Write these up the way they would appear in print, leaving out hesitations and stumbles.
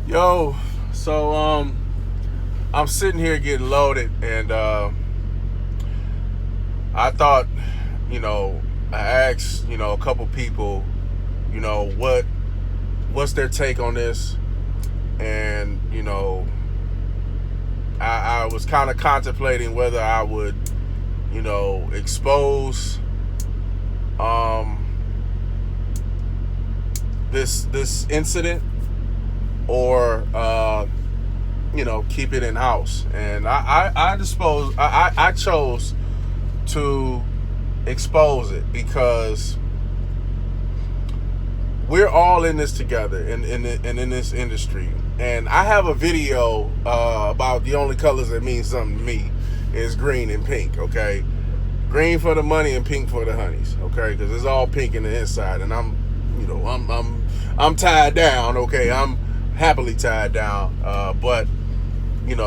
Yo, so I'm sitting here getting loaded, and I thought, you know, I asked, a couple people, what's their take on this, and I was kind of contemplating whether I would, expose um this incident or keep it in house. And I chose to expose it because we're all in this together in this industry. And I have a video about the only colors that mean something to me is green and pink. Okay, green for the money and pink for the honeys. Okay, because it's all pink in the inside, and I'm tied down. Okay, I'm happily tied down. But with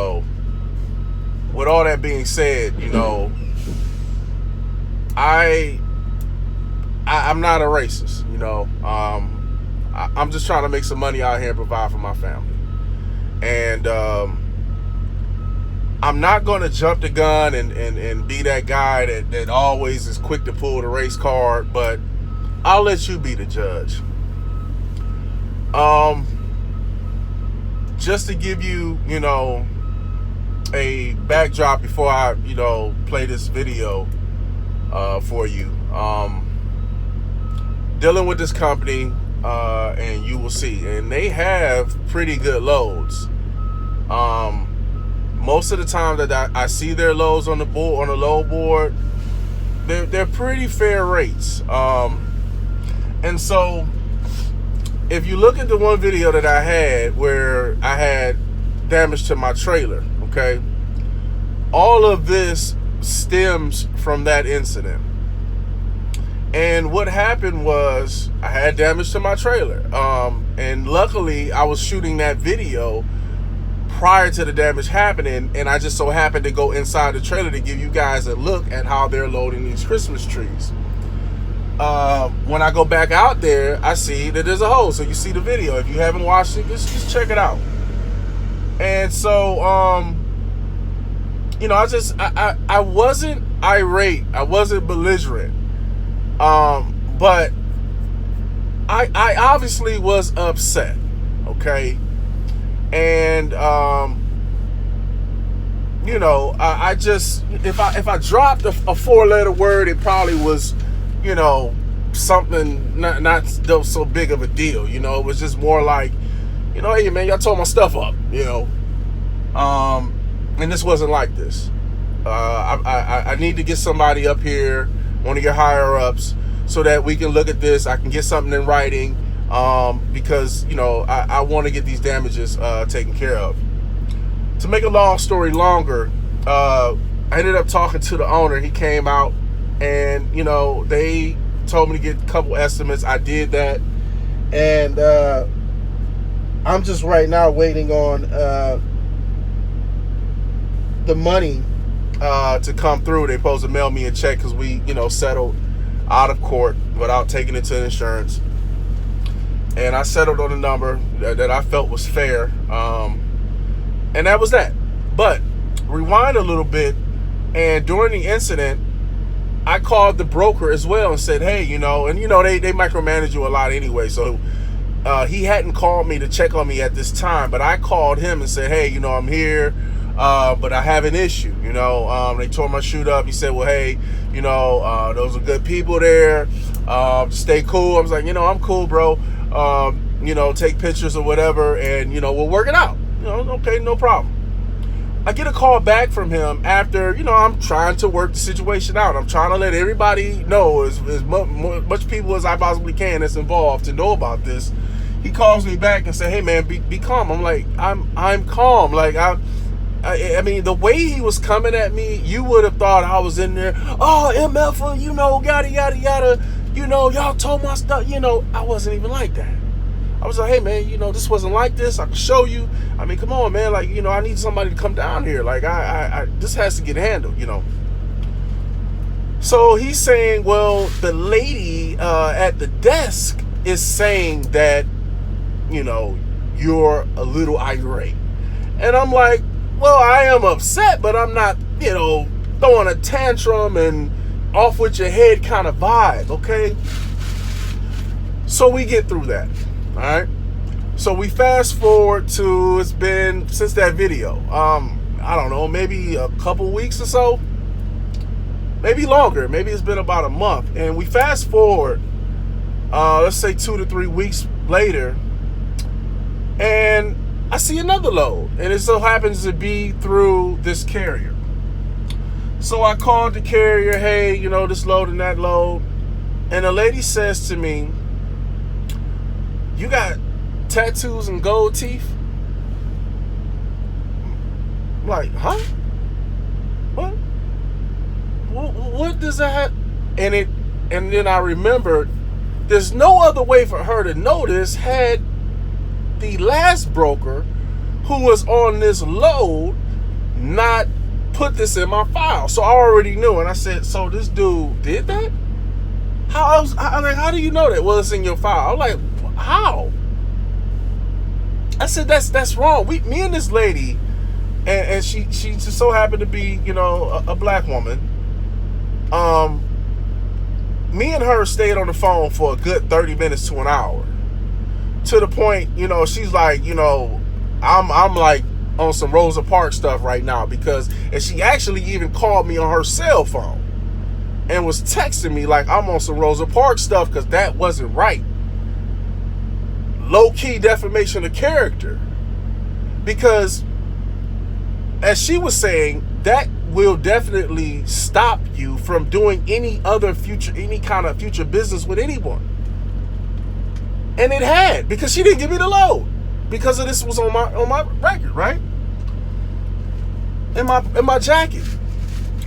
all that being said, I'm not a racist. I'm just trying to make some money out here and provide for my family. And I'm not going to jump the gun and be that guy that always is quick to pull the race card, but I'll let you be the judge. Just to give you, a backdrop before I, play this video for you. Dealing with this company, and you will see, and they have pretty good loads. Most of the time that I see their loads on the load board, they're pretty fair rates. And so if you look at the one video that I had where I had damage to my trailer, okay, all of this stems from that incident. And what happened was I had damage to my trailer. And luckily I was shooting that video prior to the damage happening, and I just so happened to go inside the trailer to give you guys a look at how they're loading these Christmas trees. When I go back out there, I see that there's a hole. So you see the video. If you haven't watched it, just check it out. And so, I wasn't irate. I wasn't belligerent. But I obviously was upset. Okay. And, I just, if I dropped a 4-letter word, it probably was, something not so big of a deal. It was just more like, hey man, y'all tore my stuff up, and this wasn't like this. I need to get somebody up here, one of your higher ups, so that we can look at this. I can get something in writing, because I want to get these damages taken care of. To make a long story longer, I ended up talking to the owner. He came out, and they told me to get a couple estimates. I did that, and I'm just right now waiting on the money to come through. They're supposed to mail me a check because we settled out of court without taking it to insurance, and I settled on a number that I felt was fair, and that was that. But rewind a little bit, and during the incident, I called the broker as well and said, hey, they micromanage you a lot anyway, so he hadn't called me to check on me at this time, but I called him and said, hey, I'm here, but I have an issue. They tore my chute up. He said, well, hey, those are good people there, stay cool. I was like, I'm cool, bro. Take pictures or whatever, and we'll work it out. Okay, no problem. I get a call back from him after, I'm trying to work the situation out. I'm trying to let everybody know, as much people as I possibly can that's involved, to know about this. He calls me back and said, hey man, be calm. I'm like, I'm calm. Like, I mean, the way he was coming at me, you would have thought I was in there, oh, MF, yada, yada, yada, y'all told my stuff, I wasn't even like that. I was like, hey man, this wasn't like this. I can show you. I mean, come on, man. Like, I need somebody to come down here. Like, I this has to get handled, So he's saying, well, the lady at the desk is saying that, you you're a little irate. And I'm like, well, I am upset, but I'm not, throwing a tantrum and off with your head kind of vibe, okay? So we get through that, all right? So we fast forward to, it's been since that video, I don't know, maybe a couple weeks or so, maybe longer, maybe it's been about a month. And we fast forward, let's say 2 to 3 weeks later, and I see another load, and it so happens to be through this carrier. So I called the carrier, hey, this load and that load, and the lady says to me, you got tattoos and gold teeth? I'm like, huh? What? What does that have? And then I remembered, there's no other way for her to know this had the last broker who was on this load not put this in my file. So I already knew, and I said, so this dude did that? How do you know that? Well, it's in your file. I'm like, how? I said, that's wrong. Me and this lady, and she just so happened to be, a black woman. Me and her stayed on the phone for a good 30 minutes to an hour. To the point, she's like, I'm like on some Rosa Parks stuff right now, and she actually even called me on her cell phone and was texting me like I'm on some Rosa Parks stuff because that wasn't right. Low-key defamation of character. Because as she was saying, that will definitely stop you from doing any kind of future business with anyone. And it had, because she didn't give me the load. Because of this was on my record, right? In my jacket.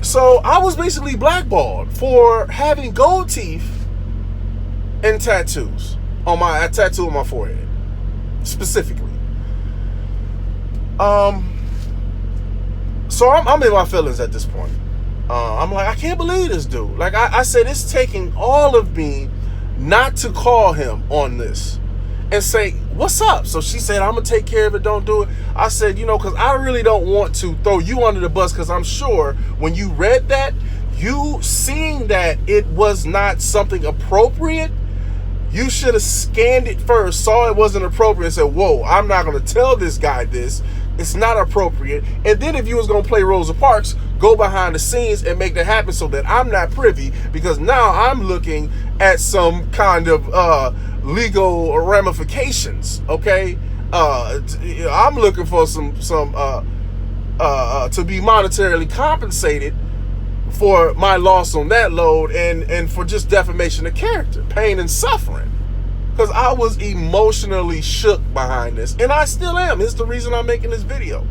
So I was basically blackballed for having gold teeth and tattoos on a tattoo on my forehead, specifically. So I'm in my feelings at this point. I'm like, I can't believe this dude. Like I said, it's taking all of me not to call him on this and say, what's up? So she said, I'm going to take care of it. Don't do it. I said, because I really don't want to throw you under the bus, because I'm sure when you read that, you seeing that it was not something appropriate, you should have scanned it first, saw it wasn't appropriate, and said, whoa, I'm not going to tell this guy this. It's not appropriate. And then if you was going to play Rosa Parks, go behind the scenes and make that happen so that I'm not privy, because now I'm looking at some kind of legal ramifications, okay? I'm looking for some to be monetarily compensated for my loss on that load, and for just defamation of character, pain and suffering. Because I was emotionally shook behind this, and I still am. It's the reason I'm making this video.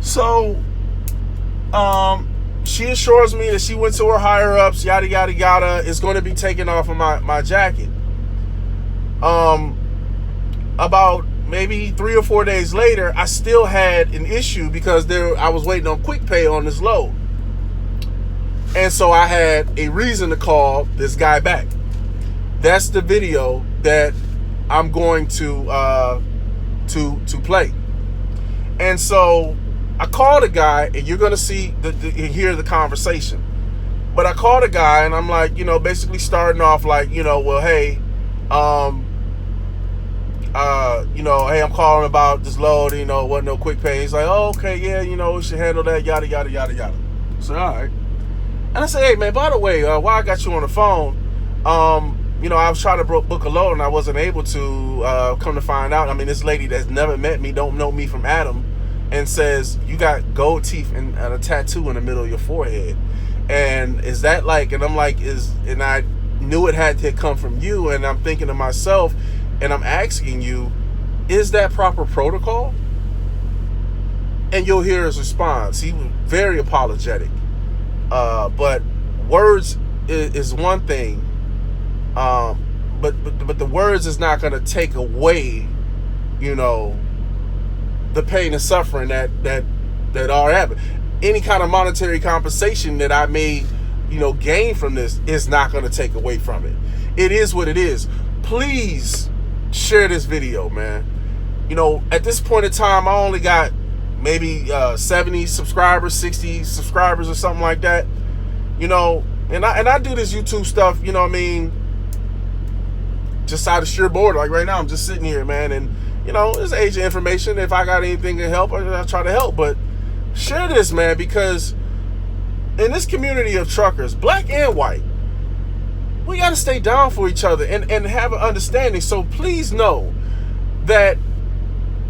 So, she assures me that she went to her higher ups, yada yada yada. It's going to be taken off of my jacket. About maybe 3 or 4 days later, I still had an issue because I was waiting on quick pay on this load, and so I had a reason to call this guy back. That's the video that I'm going to play. And so I called a guy, and you're gonna see hear the conversation. But I called a guy, and I'm like, basically starting off like, well, hey, hey, I'm calling about this load. Wasn't no quick pay. He's like, oh, okay, yeah, we should handle that, yada yada yada yada. So all right. And I said, hey man, by the way, while I got you on the phone, I was trying to book a load and I wasn't able to. Come to find out, this lady that's never met me, don't know me from Adam, and says, you got gold teeth and a tattoo in the middle of your forehead. And is that like, and I'm like, and I knew it had to come from you, and I'm thinking to myself, and I'm asking you, is that proper protocol? And you'll hear his response. He was very apologetic. But words is one thing. But the words is not going to take away, the pain and suffering that are happening. Any kind of monetary compensation that I may, gain from this is not going to take away from it. It is what it is. Please share this video, man. You know, at this point in time, I only got maybe 70 subscribers, 60 subscribers or something like that. You know, and I do this YouTube stuff, you know what I mean, just out of sheer boredom. Like right now, I'm just sitting here, man, and you know, it's age of information. If I got anything to help, I try to help. But share this, man, because in this community of truckers, black and white, we got to stay down for each other and have an understanding. So please know that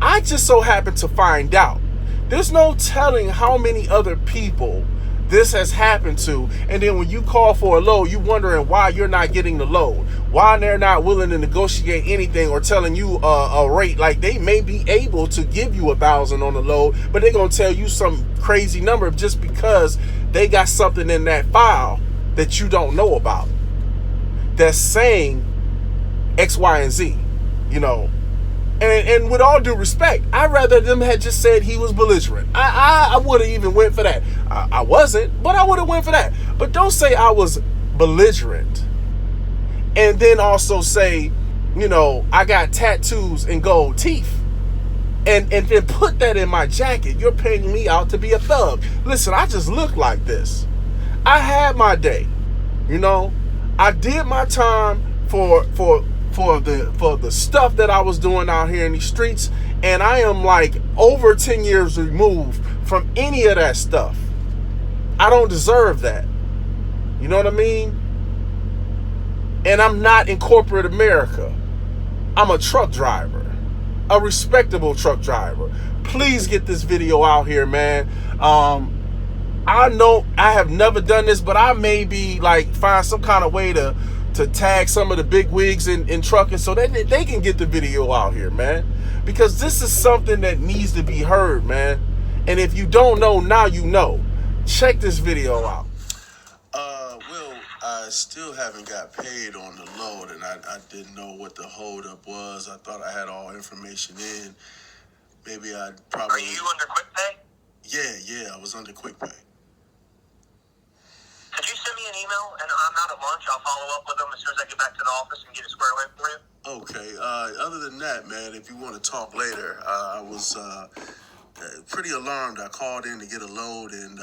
I just so happen to find out. There's no telling how many other people this has happened to, and then when you call for a load, you wondering why you're not getting the load, why they're not willing to negotiate anything or telling you a rate. Like, they may be able to give you 1,000 on the load, but they're gonna tell you some crazy number just because they got something in that file that you don't know about that's saying X, Y, and Z, you know. And with all due respect, I'd rather them had just said he was belligerent. I would have even went for that. I wasn't, but I would have went for that. But don't say I was belligerent. And then also say, you know, I got tattoos and gold teeth. And then put that in my jacket. You're painting me out to be a thug. Listen, I just look like this. I had my day. You know, I did my time for the stuff that I was doing out here in these streets, and I am like over 10 years removed from any of that stuff. I don't deserve that. You know what I mean? And I'm not in corporate America. I'm a truck driver, a respectable truck driver. Please get this video out here, man. I know I have never done this, but I may be like find some kind of way to tag some of the big wigs in trucking so that they can get the video out here, man. Because this is something that needs to be heard, man. And if you don't know, now you know. Check this video out. Will, I still haven't got paid on the load, and I didn't know what the holdup was. I thought I had all information in. Maybe I'd probably... Are you under quick pay? Yeah, I was under quick pay. Could you send me an email, and I'm out at lunch. I'll follow up with them as soon as I get back to the office and get it squared away for you. Okay. Other than that, man, if you want to talk later, I was pretty alarmed. I called in to get a load, and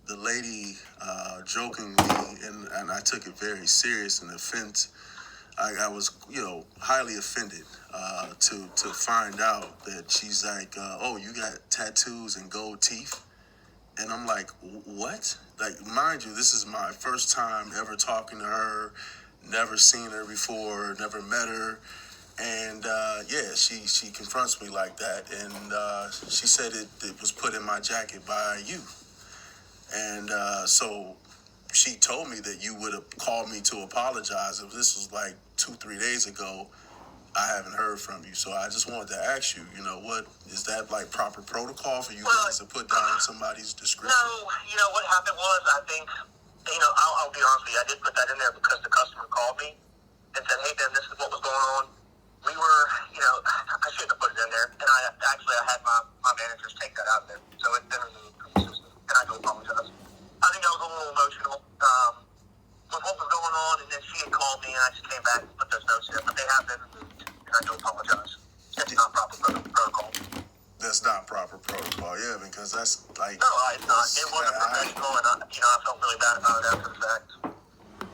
the lady jokingly, and I took it very serious, an offense. I was, you know, highly offended to find out that she's like, oh, you got tattoos and gold teeth? And I'm like, what? Like, mind you, this is my first time ever talking to her, never seen her before, never met her. And yeah, she confronts me like that. And she said it was put in my jacket by you. And so she told me that you would have called me to apologize. If this was like 2-3 days ago, I haven't heard from you. So I just wanted to ask you, you know, what is that like proper protocol for you guys to put down somebody's description? No, you know, what happened was, I think, you know, I'll be honest with you, I did put that in there because the customer called me and said, hey, Ben, this is what was going on. We were, you know, I shouldn't have put it in there. And I had my managers take that out of there. So it's been removed from the system. And I do apologize. I think I was a little emotional with what was going on. And then she had called me and I just came back and put those notes in. But they have been removed. And I do apologize. It's not proper protocol. That's not proper protocol, yeah, because that's like... No, it's not. It wasn't professional, and I felt really bad about it after the fact.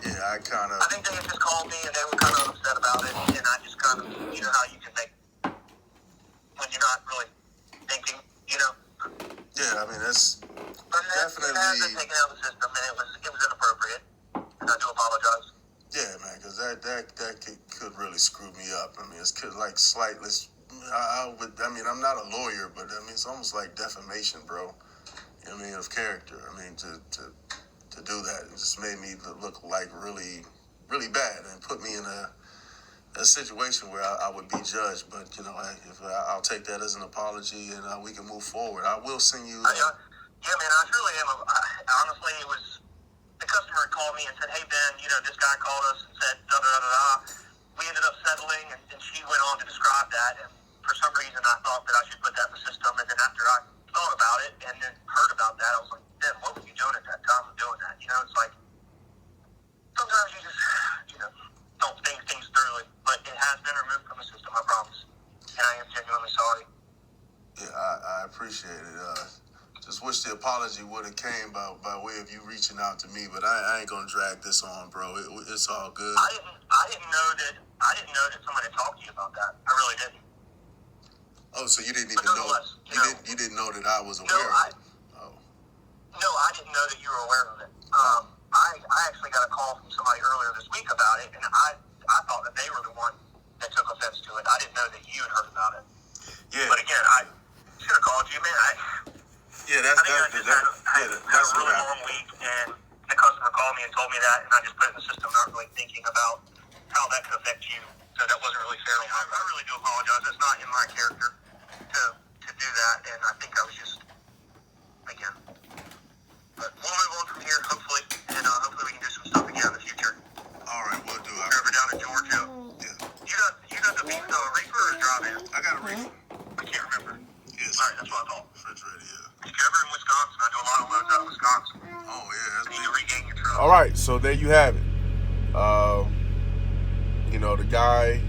Yeah, I think they had just called me, and they were kind of upset about it, and I just kind of, you know how you can make, when you're not really thinking, you know? Yeah, I mean, that's definitely... It has been taken out of the system, and it was inappropriate, and I do apologize. Yeah, man, because that could really screw me up. I mean, it's like slightly... I mean, I'm not a lawyer, but I mean, it's almost like defamation, bro. I mean, of character. I mean, to do that, it just made me look like really, really bad and put me in a situation where I would be judged. But, you know, I'll take that as an apology, and we can move forward. I will send you... Yeah, man, I truly am. Honestly, it was... The customer called me and said, hey, Ben, you know, this guy called us and said, da-da-da-da-da. We ended up settling, and she went on to describe that, and for some reason I thought that I should put that in the system, and then after I thought about it and then heard about that, I was like, Ben, what were you doing at that time of doing that? You know, it's like, sometimes you just, you know, don't think things thoroughly. But it has been removed from the system, I promise. And I am genuinely sorry. Yeah, I appreciate it. Just wish the apology would have came by way of you reaching out to me, but I ain't gonna drag this on, bro. It's all good. I didn't know that somebody had talked to you about that. I really didn't. Oh, so you didn't even know? You didn't know that I was aware of it? No, I didn't know that you were aware of it. I actually got a call from somebody earlier this week about it, and I thought that they were the one that took offense to it. I didn't know that you had heard about it. Yeah. But again, I should have called you, man. That's I had a really long week, and the customer called me and told me that, and I just put it in the system, not really thinking about how that could affect you. So that wasn't really fair. I really do apologize. It's not in my character to do that, and I think I was just, again. But we'll move on from here, hopefully, and hopefully we can do some stuff again in the future. All right, we'll do it. You're ever down in Georgia? Yeah. You got the Reaper or drive-in? I got a Reaper. I can't remember. Yes. All right, that's what I thought. Refrigerator, yeah. If you're ever in Wisconsin, I do a lot of loads out of Wisconsin. Oh, yeah. You need to regain your truck. All right, so there you have it. The guy,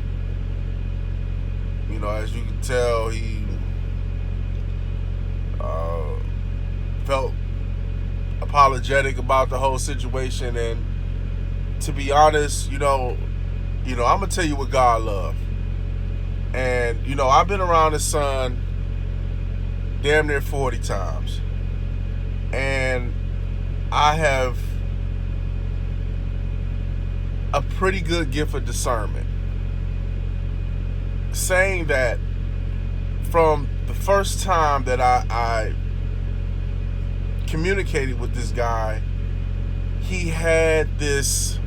as you can tell, he felt apologetic about the whole situation, and to be honest, I'm gonna tell you what God loves. And I've been around his son damn near 40 times, and I have a pretty good gift of discernment, saying that from the first time that I communicated with this guy, he had this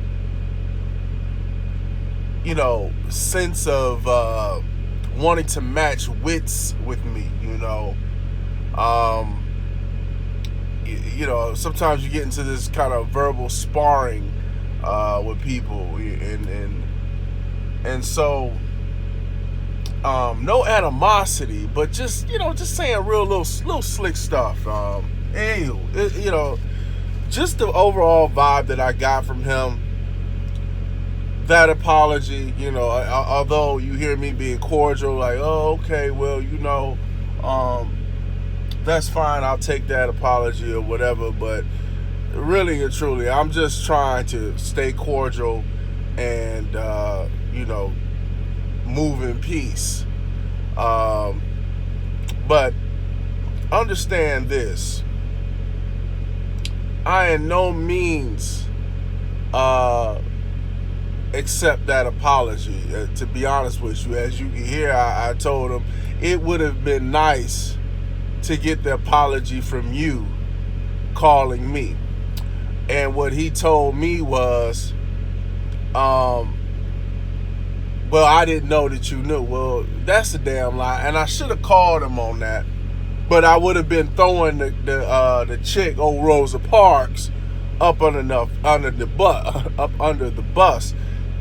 sense of wanting to match wits with me. Sometimes you get into this kind of verbal sparring with people, and so no animosity, but just saying real little slick stuff. Just the overall vibe that I got from him. That apology, although you hear me being cordial, like, oh, okay, well, that's fine, I'll take that apology or whatever, but really and truly, I'm just trying to stay cordial and, move in peace. But understand this. I in no means accept that apology. To be honest with you, as you can hear, I told him it would have been nice to get the apology from you calling me. And what he told me was, well, I didn't know that you knew. Well, that's a damn lie. And I should have called him on that. But I would have been throwing the chick, old Rosa Parks, up under the bus.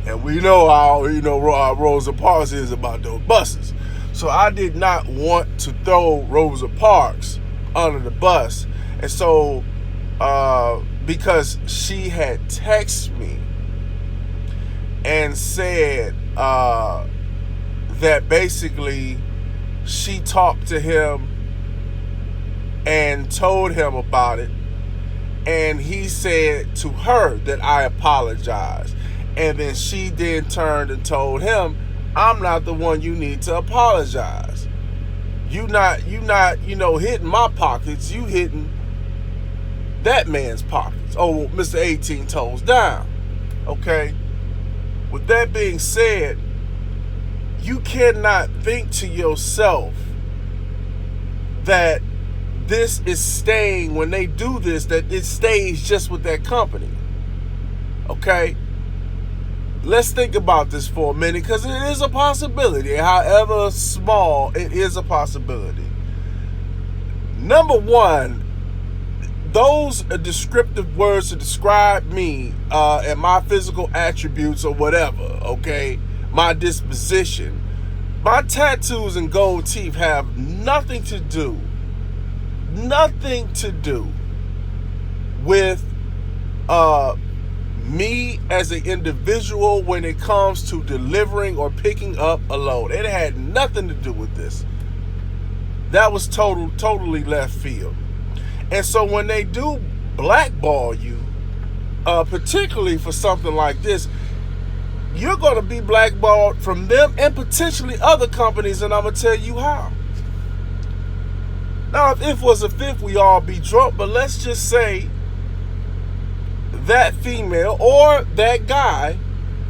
And we know how Rosa Parks is about those buses. So I did not want to throw Rosa Parks under the bus. And so because she had texted me and said that basically she talked to him and told him about it, and he said to her that I apologized, and then she then turned and told him, I'm not the one you need to apologize. You not hitting my pockets, you hitting that man's pockets. Oh, Mr. 18 toes down. Okay? With that being said, you cannot think to yourself that this is staying, when they do this, that it stays just with that company. Okay? Let's think about this for a minute, because it is a possibility. However small, it is a possibility. Number one, those are descriptive words to describe me and my physical attributes or whatever, okay? My disposition. My tattoos and gold teeth have nothing to do with me as an individual when it comes to delivering or picking up a load. It had nothing to do with this. That was totally left field. And so when they do blackball you, particularly for something like this, you're going to be blackballed from them and potentially other companies, and I'm going to tell you how. Now, if it was a fifth, we all be drunk, but let's just say that female or that guy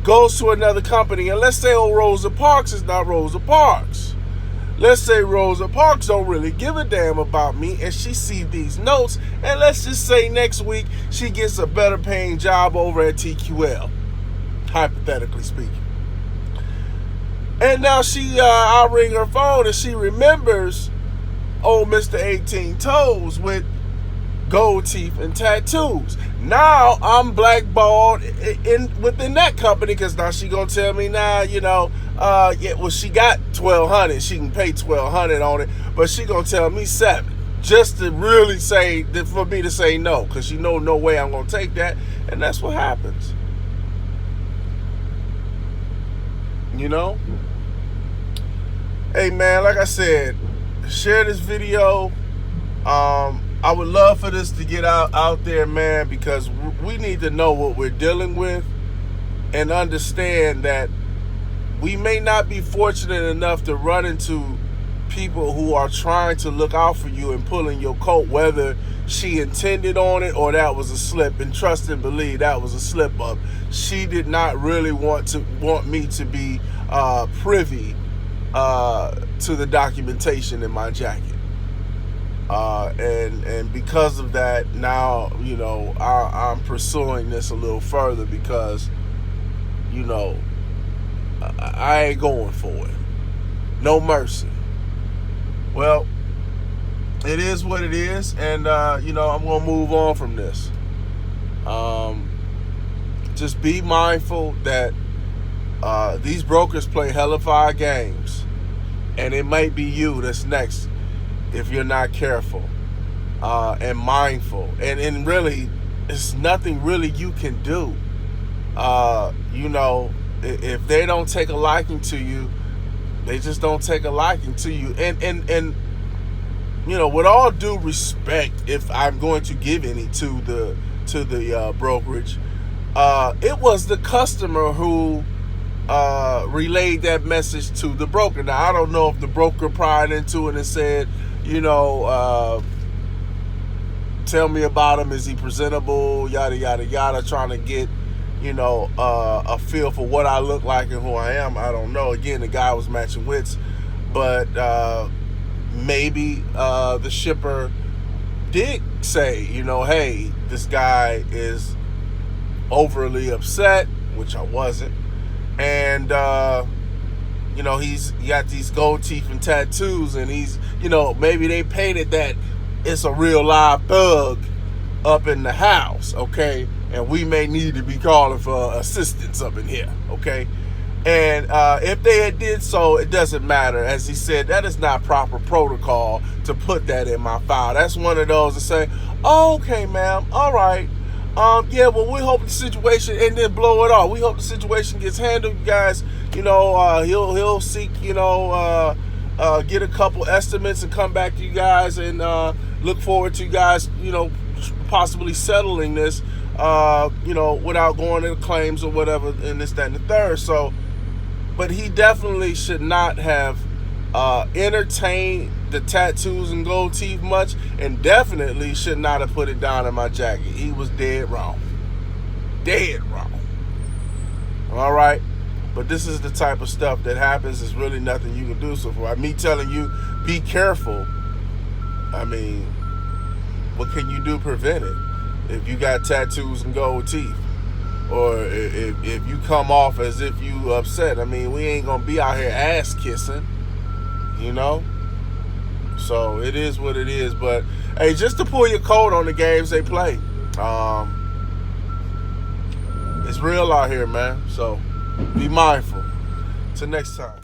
goes to another company, and let's say Rosa Parks is not Rosa Parks. Let's say Rosa Parks don't really give a damn about me, and she sees these notes, and let's just say next week she gets a better paying job over at TQL, hypothetically speaking. And now I ring her phone, and she remembers old Mr. 18 Toes with gold teeth and tattoos. Now I'm blackballed within that company, because now she gonna tell me now, she got $1,200, she can pay $1,200 on it, but she gonna tell me $7, just to really for me to say no, because she know no way I'm gonna take that, and that's what happens. Hey man, like I said, share this video. I would love for this to get out there, man, because we need to know what we're dealing with and understand that we may not be fortunate enough to run into people who are trying to look out for you and pulling your coat, whether she intended on it or that was a slip. And trust and believe that was a slip up. She did not really want me to be privy to the documentation in my jacket. And because of that, now, I'm pursuing this a little further, because, I ain't going for it. No mercy. Well, it is what it is, and, I'm going to move on from this. Just be mindful that these brokers play hellified games, and it might be you that's next if you're not careful and mindful. And really, it's nothing really you can do. If they don't take a liking to you, they just don't take a liking to you. And with all due respect, if I'm going to give any to the brokerage, it was the customer who relayed that message to the broker. Now, I don't know if the broker pried into it and said, tell me about him. Is he presentable? Yada, yada, yada. Trying to get, a feel for what I look like and who I am. I don't know. Again, the guy was matching wits. But maybe the shipper did say, hey, this guy is overly upset, which I wasn't. And, he got these gold teeth and tattoos, and he's, maybe they painted that it's a real live thug up in the house, okay? And we may need to be calling for assistance up in here, okay? And if they had did so, it doesn't matter. As he said, that is not proper protocol to put that in my file. That's one of those to say, oh, okay, ma'am, all right. Yeah, well, we hope the situation, and then blow it off. We hope the situation gets handled, you guys. He'll seek, get a couple estimates and come back to you guys, and look forward to you guys, possibly settling this, without going into claims or whatever, and this, that, and the third. So, but he definitely should not have entertained the tattoos and gold teeth much, and definitely should not have put it down in my jacket. He was dead wrong. Dead wrong. All right? But this is the type of stuff that happens. There's really nothing you can do. So for me telling you, be careful, I mean, what can you do to prevent it? If you got tattoos and gold teeth, or if you come off as if you upset, I mean, we ain't going to be out here ass kissing, So it is what it is. But hey, just to pull your coat on the games they play, it's real out here, man. So be mindful. Till next time.